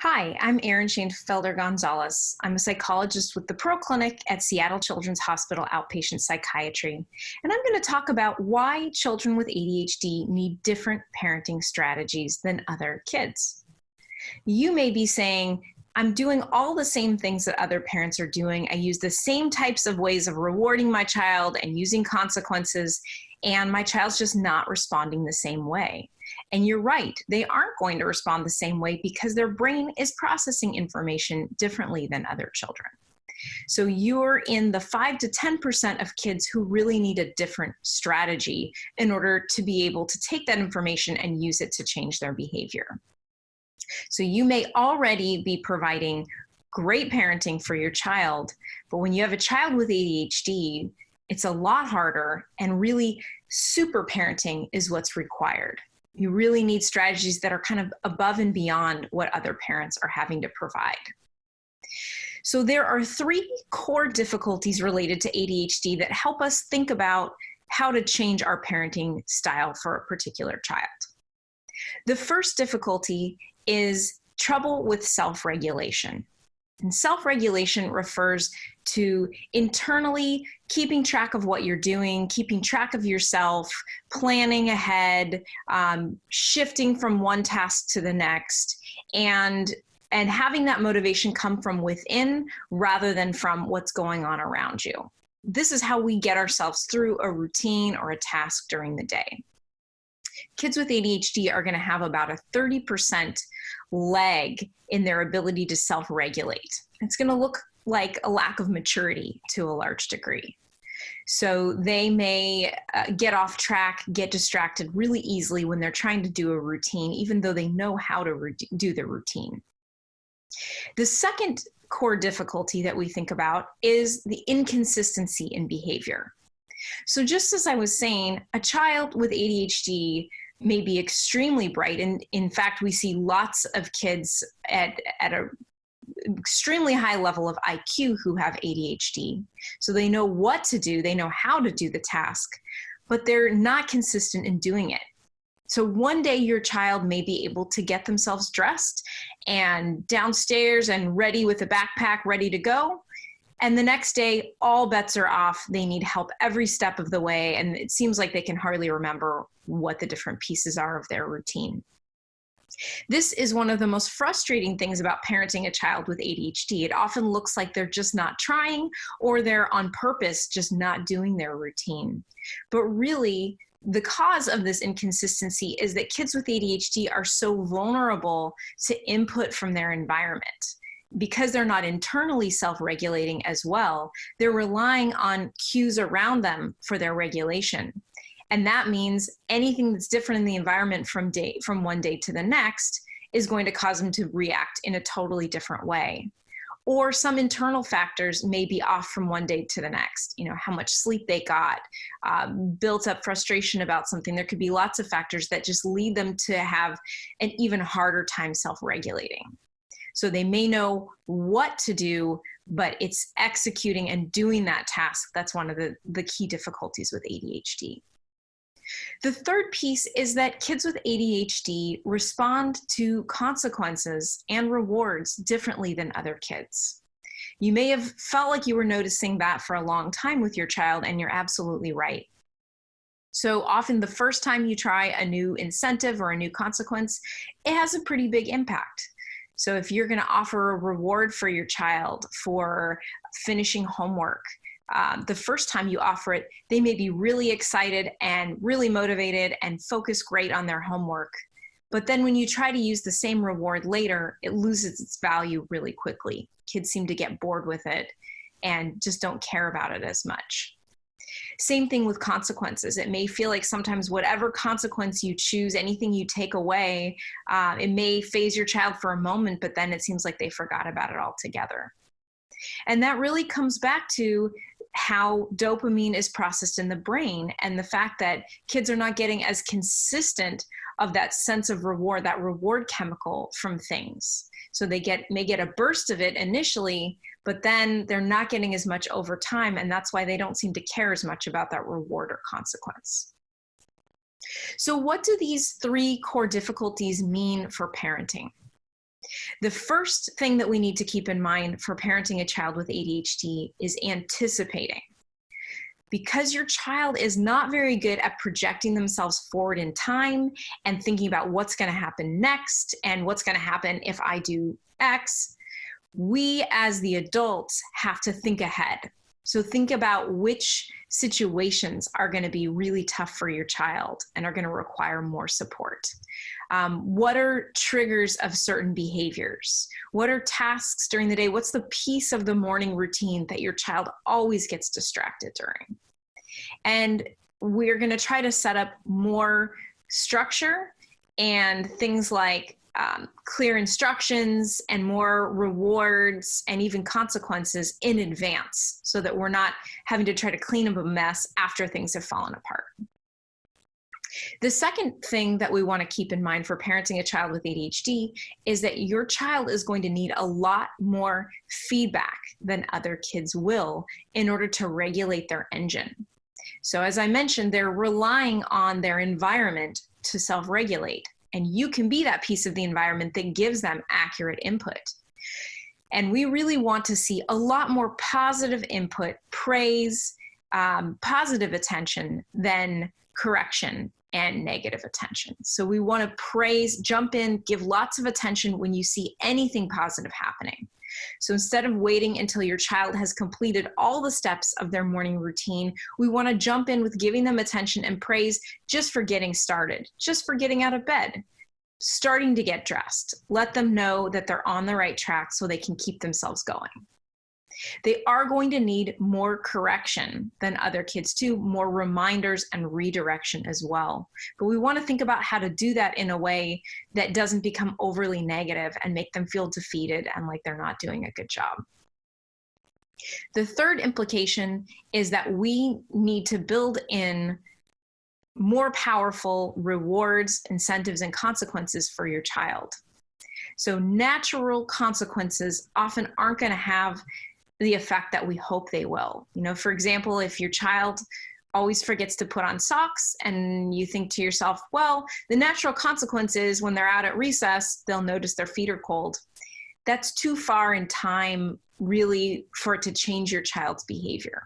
Hi, I'm Erin Shanefelder Gonzalez. I'm a psychologist with the Pearl Clinic at Seattle Children's Hospital Outpatient Psychiatry, and I'm going to talk about why children with ADHD need different parenting strategies than other kids. You may be saying, I'm doing all the same things that other parents are doing. I use the same types of ways of rewarding my child and using consequences, and my child's just not responding the same way. And you're right, they aren't going to respond the same way because their brain is processing information differently than other children. So you're in the 5 to 10% of kids who really need a different strategy in order to be able to take that information and use it to change their behavior. So you may already be providing great parenting for your child, but when you have a child with ADHD, it's a lot harder, and really super parenting is what's required. You really need strategies that are kind of above and beyond what other parents are having to provide. So there are 3 core difficulties related to ADHD that help us think about how to change our parenting style for a particular child. The first difficulty is trouble with self-regulation. And self-regulation refers to internally keeping track of what you're doing, keeping track of yourself, planning ahead, shifting from one task to the next, and having that motivation come from within rather than from what's going on around you. This is how we get ourselves through a routine or a task during the day. Kids with ADHD are going to have about a 30% lag in their ability to self-regulate. It's going to look like a lack of maturity to a large degree. So they may get off track, get distracted really easily when they're trying to do a routine, even though they know how to do the routine. The second core difficulty that we think about is the inconsistency in behavior. So just as I was saying, a child with ADHD may be extremely bright. And in fact, we see lots of kids at a extremely high level of IQ who have ADHD. So they know what to do, they know how to do the task, but they're not consistent in doing it. So one day your child may be able to get themselves dressed and downstairs and ready with a backpack, ready to go. And the next day, all bets are off. They need help every step of the way. And it seems like they can hardly remember what the different pieces are of their routine. This is one of the most frustrating things about parenting a child with ADHD. It often looks like they're just not trying, or they're on purpose just not doing their routine. But really, the cause of this inconsistency is that kids with ADHD are so vulnerable to input from their environment. Because they're not internally self-regulating as well, they're relying on cues around them for their regulation. And that means anything that's different in the environment from one day to the next is going to cause them to react in a totally different way. Or some internal factors may be off from one day to the next. You know, how much sleep they got, built up frustration about something. There could be lots of factors that just lead them to have an even harder time self-regulating. So they may know what to do, but it's executing and doing that task. That's one of the key difficulties with ADHD. The third piece is that kids with ADHD respond to consequences and rewards differently than other kids. You may have felt like you were noticing that for a long time with your child, and you're absolutely right. So often the first time you try a new incentive or a new consequence, it has a pretty big impact. So if you're going to offer a reward for your child for finishing homework, the first time you offer it, they may be really excited and really motivated and focus great on their homework. But then when you try to use the same reward later, it loses its value really quickly. Kids seem to get bored with it and just don't care about it as much. Same thing with consequences. It may feel like sometimes whatever consequence you choose, anything you take away, it may phase your child for a moment, but then it seems like they forgot about it altogether. And that really comes back to how dopamine is processed in the brain, and the fact that kids are not getting as consistent of that sense of reward, that reward chemical from things. So they may get a burst of it initially, but then they're not getting as much over time, and that's why they don't seem to care as much about that reward or consequence. So what do these 3 core difficulties mean for parenting? The first thing that we need to keep in mind for parenting a child with ADHD is anticipating. Because your child is not very good at projecting themselves forward in time and thinking about what's going to happen next and what's going to happen if I do X, we as the adults have to think ahead. So think about which situations are going to be really tough for your child and are going to require more support. What are triggers of certain behaviors? What are tasks during the day? What's the piece of the morning routine that your child always gets distracted during? And we're going to try to set up more structure and things like clear instructions and more rewards and even consequences in advance so that we're not having to try to clean up a mess after things have fallen apart. The second thing that we want to keep in mind for parenting a child with ADHD is that your child is going to need a lot more feedback than other kids will in order to regulate their engine. So as I mentioned, they're relying on their environment to self-regulate. And you can be that piece of the environment that gives them accurate input. And we really want to see a lot more positive input, praise, positive attention than correction and negative attention. So we want to praise, jump in, give lots of attention when you see anything positive happening. So instead of waiting until your child has completed all the steps of their morning routine, we want to jump in with giving them attention and praise just for getting started, just for getting out of bed, starting to get dressed. Let them know that they're on the right track so they can keep themselves going. They are going to need more correction than other kids too, more reminders and redirection as well. But we want to think about how to do that in a way that doesn't become overly negative and make them feel defeated and like they're not doing a good job. The third implication is that we need to build in more powerful rewards, incentives, and consequences for your child. So natural consequences often aren't going to have the effect that we hope they will. You know, for example, if your child always forgets to put on socks and you think to yourself, well, the natural consequence is when they're out at recess, they'll notice their feet are cold. That's too far in time really for it to change your child's behavior.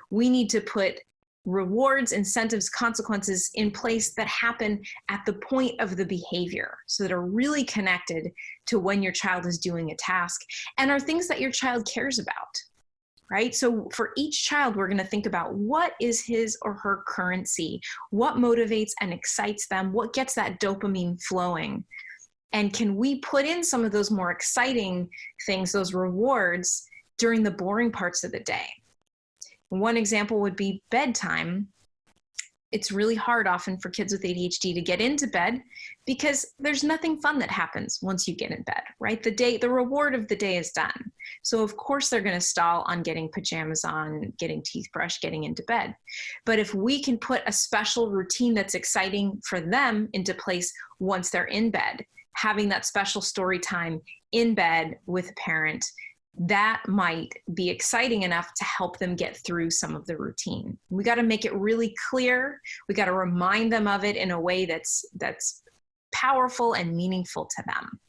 We need to put rewards, incentives, consequences in place that happen at the point of the behavior so that are really connected to when your child is doing a task and are things that your child cares about, right? So for each child, we're going to think about what is his or her currency, what motivates and excites them, what gets that dopamine flowing, and can we put in some of those more exciting things, those rewards, during the boring parts of the day. One example would be bedtime. It's really hard often for kids with ADHD to get into bed because there's nothing fun that happens once you get in bed, right? The reward of the day is done. So of course they're going to stall on getting pajamas on, getting teeth brushed, getting into bed. But if we can put a special routine that's exciting for them into place once they're in bed, having that special story time in bed with a parent, that might be exciting enough to help them get through some of the routine. We got to make it really clear. We got to remind them of it in a way that's powerful and meaningful to them.